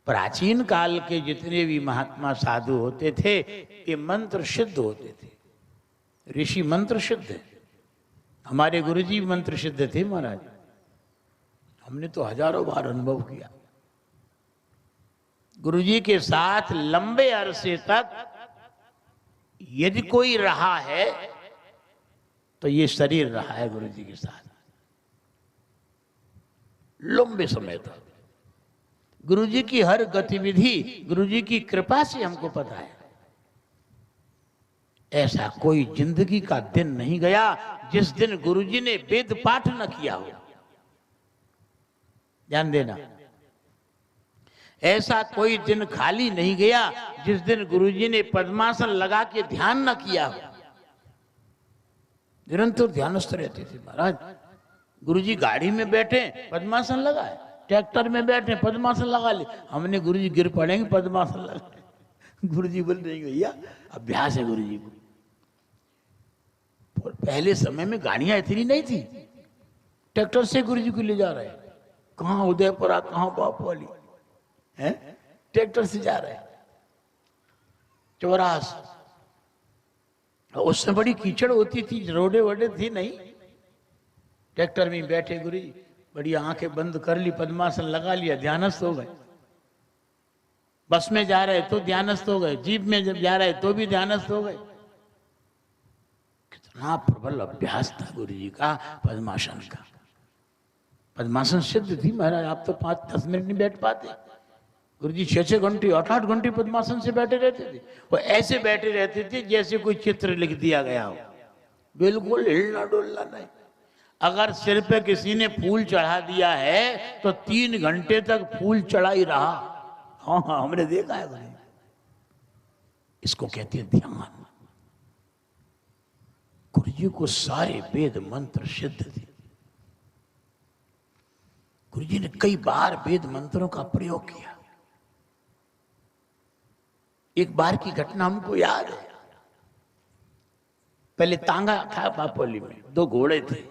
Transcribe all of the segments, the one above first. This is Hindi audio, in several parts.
प्राचीन काल के जितने भी महात्मा साधु होते थे ये मंत्र सिद्ध होते थे, ऋषि मंत्र सिद्ध है। हमारे गुरुजी मंत्र सिद्ध थे महाराज, हमने तो हजारों बार अनुभव किया। गुरुजी के साथ लंबे अरसे तक यदि कोई रहा है तो ये शरीर रहा है गुरुजी के साथ लंबे समय तक। गुरुजी की हर गतिविधि गुरुजी की कृपा से हमको पता है। ऐसा कोई जिंदगी का दिन नहीं गया जिस दिन गुरुजी ने वेद पाठ न किया हो। ध्यान देना, ऐसा कोई दिन खाली नहीं गया जिस दिन गुरुजी ने पद्मासन लगा के ध्यान न किया हो। निरंतर ध्यानस्थ रहते थे महाराज। गुरुजी गाड़ी में बैठे पद्मासन लगाए, ट्रैक्टर में बैठे पद्मासन लगा ले। हमने गुरुजी गिर पड़ेंगे पद्मासन लगा। गुरुजी बोल रहे भैया अभ्यास है गुरुजी को। पहले समय में गाड़ियां इतनी नहीं थी, ट्रैक्टर से गुरुजी को ले जा रहे हैं। कहाँ उदयपुरा कहाँ बापवाली है, ट्रैक्टर से जा रहे हैं। चौरास उससे बड़ी कीचड़ होती थी, रोडे वोडे थी नहीं। ट्रैक्टर में बैठे गुरुजी, बड़ी आंखें बंद कर ली, पद्मासन लगा लिया, ध्यानस्थ हो गए। बस में जा रहे तो ध्यानस्थ हो गए, जीप में जब जा रहे तो भी ध्यानस्थ हो गए। कितना प्रबल अभ्यास था गुरुजी का पद्मासन का। पद्मासन सिद्ध थी महाराज। आप तो 5-10 मिनट नहीं बैठ पाते, गुरुजी 6-6 घंटे 8-8 घंटे पद्मासन से बैठे रहते थे। वो ऐसे बैठे रहते थे जैसे कोई चित्र लिख दिया गया हो, बिल्कुल हिलना डुलना नहीं। अगर सिर पे किसी ने फूल चढ़ा दिया है तो 3 घंटे तक फूल चढ़ा ही रहा। हाँ हाँ हमने देखा है भाई। इसको कहते हैं ध्यान। गुरुजी को सारे वेद मंत्र सिद्ध थे। गुरुजी ने कई बार वेद मंत्रों का प्रयोग किया। एक बार की घटना हमको याद है। पहले तांगा था बापोली में, 2 घोड़े थे।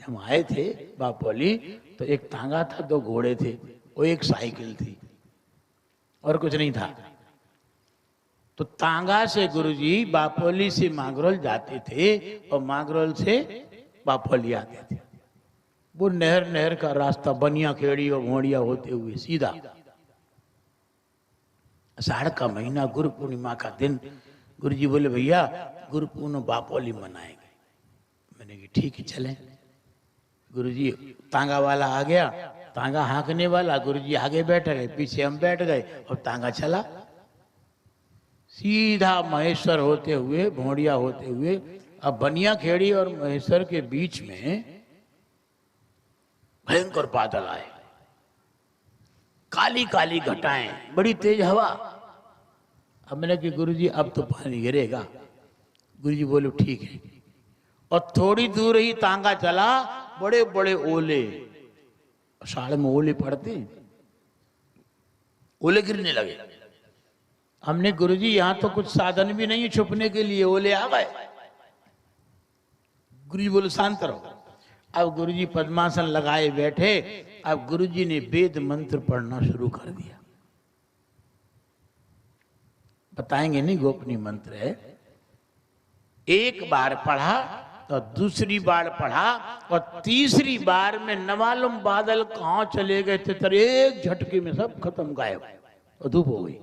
हम आए थे बापोली तो एक तांगा था, 2 घोड़े थे, वो एक साइकिल थी और कुछ नहीं था। तो तांगा से गुरुजी बापोली से मांगरोल जाते थे और मांगरोल से बापोली आते थे। वो नहर का रास्ता बनिया खेड़ी और घोड़िया होते हुए सीधा। आषाढ़ का महीना, गुरु पूर्णिमा का दिन। गुरुजी बोले भैया गुरु पूर्णिमा बापोली मनाएंगे। मैंने कहा ठीक है चलें। गुरुजी तांगा वाला आ गया, तांगा हाँकने वाला, गुरुजी आगे बैठ गए, पीछे हम बैठ गए और तांगा चला सीधा महेश्वर होते हुए, भोड़िया होते हुए। अब बनिया खेड़ी और महेश्वर के बीच में भयंकर बादल आए, काली काली घटाएं, बड़ी तेज हवा। अब मैंने कहा गुरुजी अब तो पानी गिरेगा। गुरुजी बोले ठीक है। और थोड़ी दूर ही तांगा चला, बड़े बड़े ओले, आषाढ़ में ओले पड़ते, ओले गिरने लगे। हमने गुरुजी यहां तो कुछ साधन भी नहीं छुपने के लिए, ओले आ गए। गुरुजी बोले शांत रहो। अब गुरुजी पद्मासन लगाए बैठे। अब गुरुजी ने वेद मंत्र पढ़ना शुरू कर दिया। बताएंगे नहीं, गोपनीय मंत्र है। एक बार पढ़ा तो दूसरी बार पढ़ा और तीसरी बार में न मालूम बादल कहां चले गए थे, तर एक झटके में सब खत्म, गायब और धूप हो गई।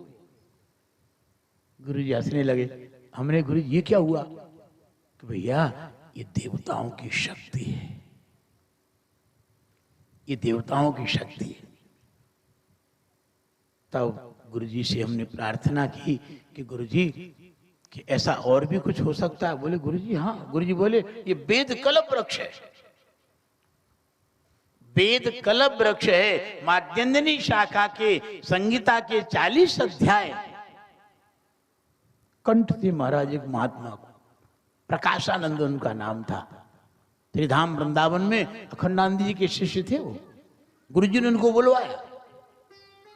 गुरुजी हंसने लगे। हमने गुरुजी ये क्या हुआ? तो भैया ये देवताओं की शक्ति है, ये देवताओं की शक्ति है। तब गुरुजी से हमने प्रार्थना की कि गुरुजी कि ऐसा और भी कुछ हो सकता है? बोले गुरुजी हाँ। गुरुजी बोले ये वेद कल्प वृक्ष है, वेद कल्प वृक्ष है। माध्यंदिनी शाखा के संगीता के 40 अध्याय कंठ थे महाराज। एक महात्मा को प्रकाशानंद उनका नाम था। त्रिधाम वृंदावन में अखंडानंद जी के शिष्य थे वो। गुरुजी ने उनको बुलवाया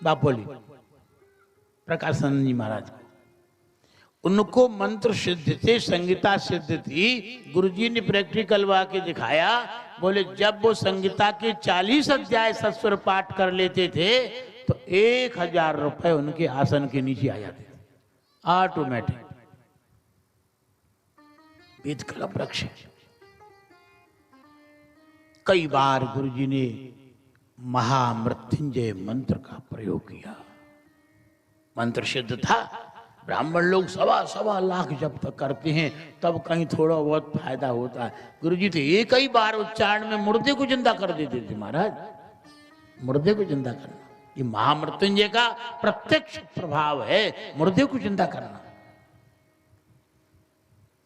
बापोली, प्रकाशानंद जी महाराज। उनको मंत्र सिद्ध थे, संगीता सिद्ध थी। गुरुजी ने प्रैक्टिकल वाके दिखाया। बोले जब वो संगीता के 40 अध्याय सस्वर पाठ कर लेते थे तो 1000 रुपए उनके आसन के नीचे आ जाते थे, ऑटोमेटिक। वेद कलम वृक्ष। कई बार गुरुजी ने महामृत्युंजय मंत्र का प्रयोग किया। मंत्र सिद्ध था। ब्राह्मण लोग 1.25 लाख जब तक करते हैं तब कहीं थोड़ा बहुत फायदा होता है। गुरुजी तो एक ही बार उच्चारण में मुर्दे को जिंदा कर देते थे महाराज। मुर्दे को जिंदा करना ये महामृत्युंजय का प्रत्यक्ष प्रभाव है, मुर्दे को जिंदा करना।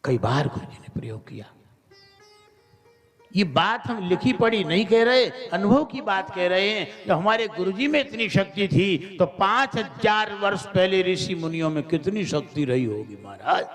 कई बार गुरुजी ने प्रयोग किया। ये बात हम लिखी पढ़ी नहीं कह रहे, अनुभव की बात कह रहे हैं। जब हमारे गुरुजी में इतनी शक्ति थी तो 5000 वर्ष पहले ऋषि मुनियों में कितनी शक्ति रही होगी महाराज।